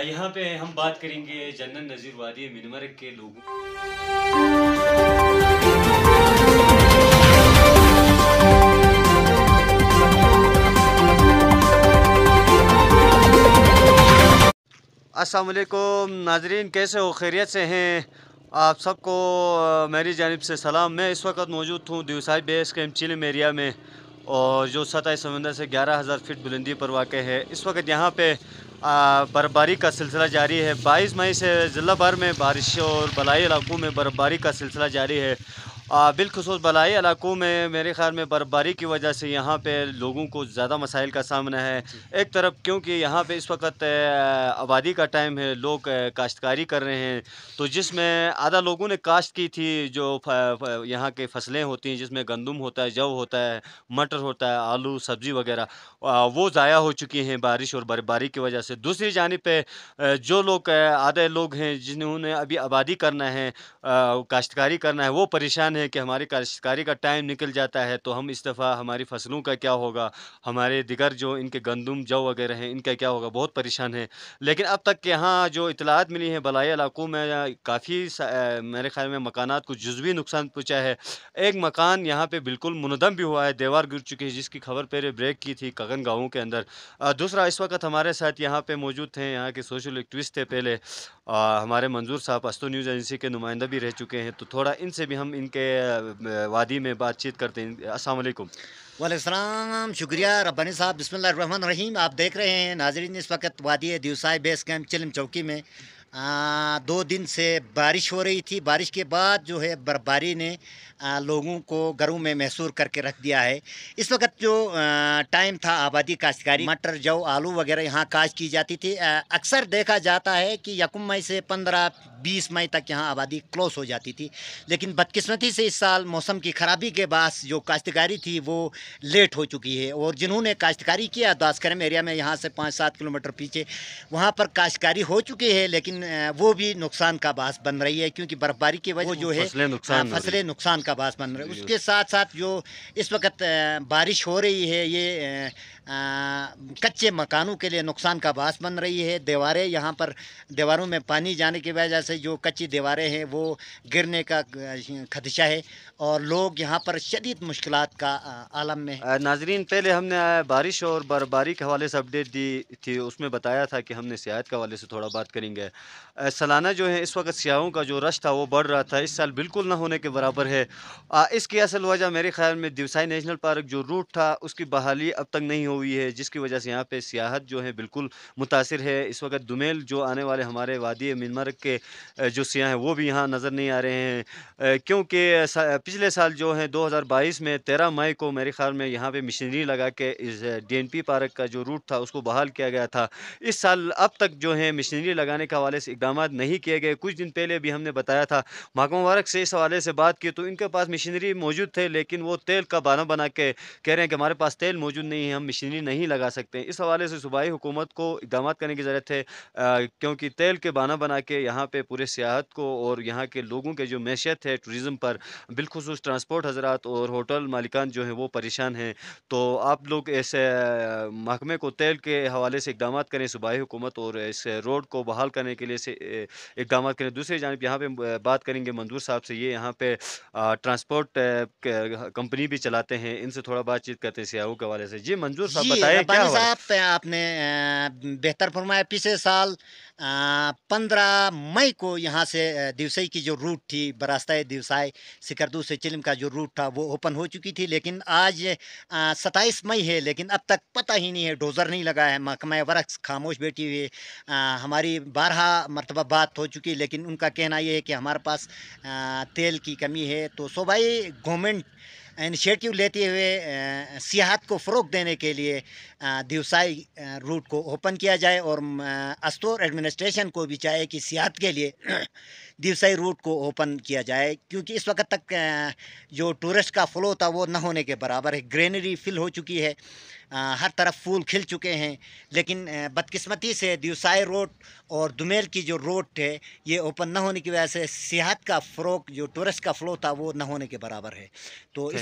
यहाँ पे हम बात करेंगे जन्नत नज़ीर वादी मिनमर्क के लोगों। अस्सलाम वालेकुम नाजरीन, कैसे हो? खैरियत से हैं? आप सबको मेरी जानिब से सलाम। मैं इस वक्त मौजूद हूँ दिवसाई बेस कैंप चिलिम एरिया में, और जो सतह समंदर से 11,000 फीट बुलंदी पर वाक़ है। इस वक्त यहाँ पे बर्फ़बारी का सिलसिला जारी है। 22 मई से ज़िला भर में बारिश और बलाई इलाकों में बर्फ़बारी का सिलसिला जारी है। बिलखुसूस बलाई इलाकों में मेरे ख़्याल में बर्फ़बारी की वजह से यहाँ पे लोगों को ज़्यादा मसाइल का सामना है। एक तरफ क्योंकि यहाँ पे इस वक्त आबादी का टाइम है, लोग काश्तकारी कर रहे हैं, तो जिसमें आधा लोगों ने काश्त की थी, जो यहाँ के फसलें होती हैं जिसमें गंदम होता है, जौ होता है, मटर होता है, आलू सब्ज़ी वगैरह, वो ज़ाया हो चुकी हैं बारिश और बर्फ़बारी की वजह से। दूसरी जानिब पे जो लोग आधे लोग हैं जिन्होंने अभी आबादी करना है, काश्तकारी करना है, वो परेशान है कि हमारी काश्तकारी का टाइम निकल जाता है, तो हम इस दफ़ा हमारी फसलों का क्या होगा, हमारे दिगर जो इनके गंदम जौ वगैरह हैं इनका क्या होगा, बहुत परेशान है। लेकिन अब तक यहाँ जो इतलात मिली हैं बलाई इलाकों में काफ़ी मेरे ख़्याल में मकानात को जुज़वी नुकसान पहुँचा है। एक मकान यहाँ पे बिल्कुल मुनहदम भी हुआ है, दीवार गिर चुकी है, जिसकी खबर पहले ब्रेक की थी कगन गाँव के अंदर। दूसरा, इस वक्त हमारे साथ यहाँ पे मौजूद थे यहाँ के सोशल एक्टिविस्ट थे पहले, हमारे मंजूर साहब अस्तो न्यूज़ एजेंसी के नुमाइंदा भी रह चुके हैं, तो थोड़ा इनसे भी हम इनके वादी में बातचीत करते हैं। अस्सलाम वालेकुम। वालेकुम, शुक्रिया रब्बानी साहब। बिस्मिल्लाहिर्रहमानिर्रहीम। आप देख रहे हैं नाजरीन, इस वक्त वादी दिवसाई बेस कैंप चिलिम चौकी में 2 दिन से बारिश हो रही थी। बारिश के बाद जो है बर्फबारी ने लोगों को घरों में महसूर करके रख दिया है। इस वक्त जो टाइम था आबादी काश्तकारी, मटर जौ आलू वगैरह यहाँ काश्त की जाती थी। अक्सर देखा जाता है कि 1 मई से 15-20 मई तक यहाँ आबादी क्लोज हो जाती थी, लेकिन बदकिस्मती से इस साल मौसम की ख़राबी के बाद जो काश्तकारी थी वो लेट हो चुकी है। और जिन्होंने काश्तकारी किया दासकरम एरिया में, यहाँ से 5-7 किलोमीटर पीछे, वहाँ पर काश्तकारी हो चुकी है, लेकिन वो भी नुकसान का बास बन रही है, क्योंकि बर्फबारी की वजह जो है फसलें नुकसान का बास बन रही है। उसके साथ साथ जो इस वक्त बारिश हो रही है, ये कच्चे मकानों के लिए नुकसान का बास बन रही है। दीवारें, यहाँ पर दीवारों में पानी जाने की वजह से जो कच्ची दीवारें हैं वो गिरने का खदशा है, और लोग यहाँ पर शदीद मुश्किलात का आलम में। नाजरीन, पहले हमने बारिश और बर्फबारी के हवाले से अपडेट दी थी, उसमें बताया था कि हमने सियाहत के हवाले से थोड़ा बात करेंगे। सालाना जो है इस वक्त सियाहों का जो रश था वो बढ़ रहा था, इस साल बिल्कुल ना होने के बराबर है। इसकी असल वजह मेरे ख्याल में दिवसाई नेशनल पार्क जो रूट था उसकी बहाली अब तक नहीं हुई है, जिसकी वजह से यहाँ पे सियाहत जो है बिल्कुल मुतासिर है। इस वक्त दुमेल जो आने वाले हमारे वादी मिनमर्क के जो सियाह हैं वो भी यहाँ नज़र नहीं आ रहे हैं, क्योंकि पिछले साल जो है 2022 में 13 मई को मेरे ख्याल में यहाँ पे मशीनरी लगा के इस DNP पार्क का जो रूट था उसको बहाल किया गया था। इस साल अब तक जो है मशीनरी लगाने के हवाले से इकदाम नहीं किए गए। कुछ दिन पहले भी हमने बताया था, महकमा मुबारक से इस हवाले से बात की, तो इनके पास मशीनरी मौजूद थे, लेकिन वो तेल का बहाना बना के कह रहे हैं कि हमारे पास तेल मौजूद नहीं है, हम मशीनरी नहीं लगा सकते। इस हवाले से सूबाई हुकूमत को इकदाम करने की ज़रूरत है, क्योंकि तेल के बहाना बना के यहाँ पे पूरे सियाहत को और यहाँ के लोगों के जो मैशियत है टूरिज़म पर, बिलखुसूस ट्रांसपोर्ट हज़रात और होटल मालिकान जो हैं वो परेशान हैं। तो आप लोग ऐसे महकमे को तेल के हवाले से इकदाम करें, सूबाई हुकूमत, और इस रोड को बहाल करने के लिए से इकदाम करें। दूसरी जानिब यहाँ पे बात करेंगे मंजूर साहब से, ये यहाँ पे ट्रांसपोर्ट कंपनी भी चलाते हैं, इनसे थोड़ा बातचीत करते हैं सियाहों के हवाले से। जी मंजूर साहब, जी बताएं क्या रब्बानी हुआ? साहब, आपने बेहतर फरमाया। पिछले साल 15 मई को यहाँ से दिवसाई की जो रूट थी, बरास्ता दिवसाई सिकरदू से चिलिम का जो रूट था वो ओपन हो चुकी थी, लेकिन आज 27 मई है, लेकिन अब तक पता ही नहीं है, डोज़र नहीं लगा है, महकमा वर्क्स खामोश बैठी हुई है। हमारी 12 मरतबा बात हो चुकी, लेकिन उनका कहना ये है कि हमारे पास तेल की कमी है। तो सूबाई गवर्नमेंट इनिशिएटिव लेते हुए सियाहत को फ़रोग़ देने के लिए दिवसाई रूट को ओपन किया जाए, और अस्तोर एडमिनिस्ट्रेशन को भी चाहे कि सियाहत के लिए दिवसाई रूट को ओपन किया जाए, क्योंकि इस वक्त तक जो टूरिस्ट का फ़्लो था वो न होने के बराबर है। ग्रीनरी फिल हो चुकी है, हर तरफ फूल खिल चुके हैं, लेकिन बदकिस्मती से दिवसाई रोड और दुमेल की जो रोड है ये ओपन न होने की वजह से सियाहत का फ़रोग़, जो टूरिस्ट का फ़्लो था वो न होने के बराबर है। तो इस